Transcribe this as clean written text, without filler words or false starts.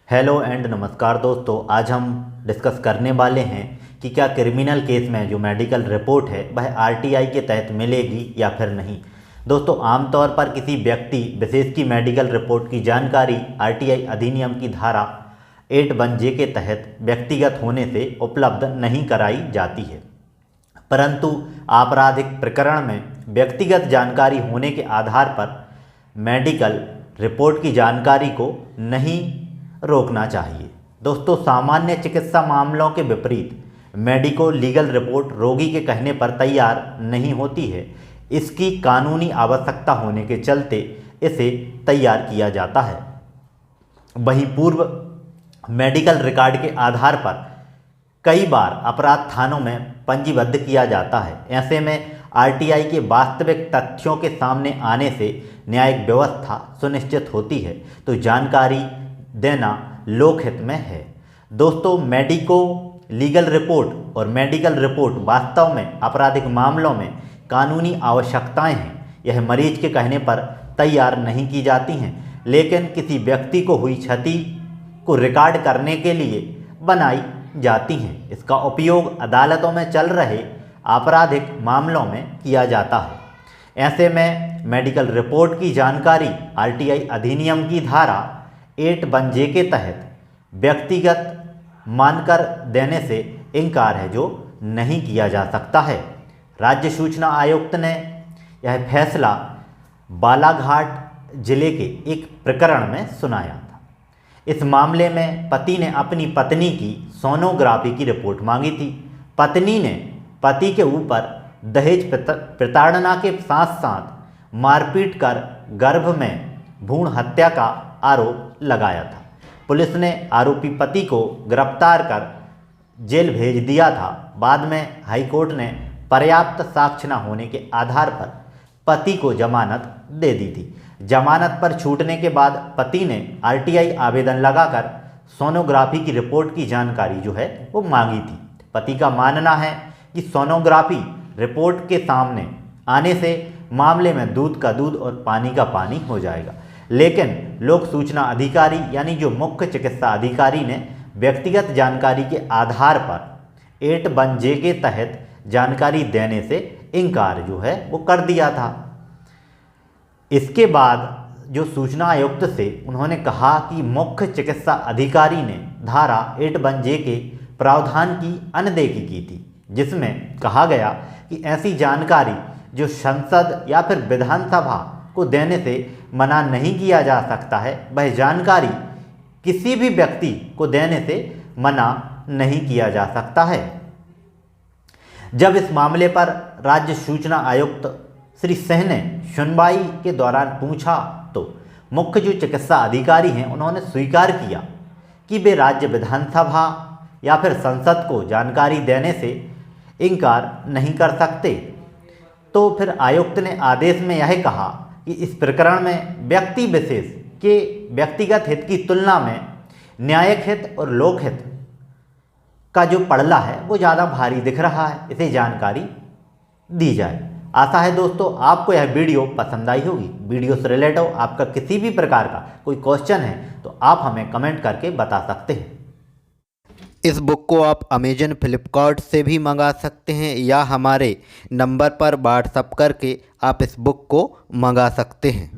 Hello and नमस्कार दोस्तों, आज हम डिस्कस करने वाले हैं कि क्या क्रिमिनल केस में जो मेडिकल रिपोर्ट है वह आरटीआई के तहत मिलेगी या फिर नहीं। दोस्तों, आमतौर पर किसी व्यक्ति विशेष की मेडिकल रिपोर्ट की जानकारी आरटीआई अधिनियम की धारा 8(j) के तहत व्यक्तिगत होने से उपलब्ध नहीं कराई जाती है, परंतु आपराधिक प्रकरण में व्यक्तिगत जानकारी होने के आधार पर मेडिकल रिपोर्ट की जानकारी को नहीं रोकना चाहिए। दोस्तों, सामान्य चिकित्सा मामलों के विपरीत मेडिको लीगल रिपोर्ट रोगी के कहने पर तैयार नहीं होती है। इसकी कानूनी आवश्यकता होने के चलते इसे तैयार किया जाता है। वहीं पूर्व मेडिकल रिकॉर्ड के आधार पर कई बार अपराध थानों में पंजीबद्ध किया जाता है। ऐसे में आरटीआई के वास्तविक तथ्यों के सामने आने से न्यायिक व्यवस्था सुनिश्चित होती है, तो जानकारी देना लोकहित में है। दोस्तों, मेडिको लीगल रिपोर्ट और मेडिकल रिपोर्ट वास्तव में आपराधिक मामलों में कानूनी आवश्यकताएं हैं। यह मरीज के कहने पर तैयार नहीं की जाती हैं, लेकिन किसी व्यक्ति को हुई क्षति को रिकॉर्ड करने के लिए बनाई जाती हैं। इसका उपयोग अदालतों में चल रहे आपराधिक मामलों में किया जाता है। ऐसे में मेडिकल रिपोर्ट की जानकारी आरटीआई अधिनियम की धारा 8(j) के तहत व्यक्तिगत मानकर देने से इनकार है, जो नहीं किया जा सकता है। राज्य सूचना आयुक्त ने यह फैसला बालाघाट जिले के एक प्रकरण में सुनाया था। इस मामले में पति ने अपनी पत्नी की सोनोग्राफी की रिपोर्ट मांगी थी। पत्नी ने पति के ऊपर दहेज प्रताड़ना के साथ साथ मारपीट कर गर्भ में भ्रूण हत्या का आरोप लगाया था। पुलिस ने आरोपी पति को गिरफ्तार कर जेल भेज दिया था। बाद में हाईकोर्ट ने पर्याप्त साक्ष्य न होने के आधार पर पति को जमानत दे दी थी। जमानत पर छूटने के बाद पति ने आरटीआई आवेदन लगाकर सोनोग्राफी की रिपोर्ट की जानकारी जो है वो मांगी थी। पति का मानना है कि सोनोग्राफी रिपोर्ट के सामने आने से मामले में दूध का दूध और पानी का पानी हो जाएगा, लेकिन लोक सूचना अधिकारी यानी जो मुख्य चिकित्सा अधिकारी ने व्यक्तिगत जानकारी के आधार पर 8(j) के तहत जानकारी देने से इनकार जो है वो कर दिया था। इसके बाद जो सूचना आयुक्त से उन्होंने कहा कि मुख्य चिकित्सा अधिकारी ने धारा 8(j) के प्रावधान की अनदेखी की थी, जिसमें कहा गया कि ऐसी जानकारी जो संसद या फिर विधानसभा को देने से मना नहीं किया जा सकता है, वह जानकारी किसी भी व्यक्ति को देने से मना नहीं किया जा सकता है। जब इस मामले पर राज्य सूचना आयुक्त श्री सिंह ने सुनवाई के दौरान पूछा, तो मुख्य जो चिकित्सा अधिकारी हैं उन्होंने स्वीकार किया कि वे राज्य विधानसभा या फिर संसद को जानकारी देने से इनकार नहीं कर सकते। तो फिर आयुक्त ने आदेश में यह कहा कि इस प्रकरण में व्यक्ति विशेष के व्यक्तिगत हित की तुलना में न्यायिक हित और लोकहित का जो पड़ला है वो ज़्यादा भारी दिख रहा है, इसे जानकारी दी जाए। आशा है दोस्तों आपको यह वीडियो पसंद आई होगी। वीडियो से रिलेटेड आपका किसी भी प्रकार का कोई क्वेश्चन है तो आप हमें कमेंट करके बता सकते हैं। इस बुक को आप अमेजन फ्लिपकार्ट से भी मंगा सकते हैं या हमारे नंबर पर व्हाट्सएप करके आप इस बुक को मंगा सकते हैं।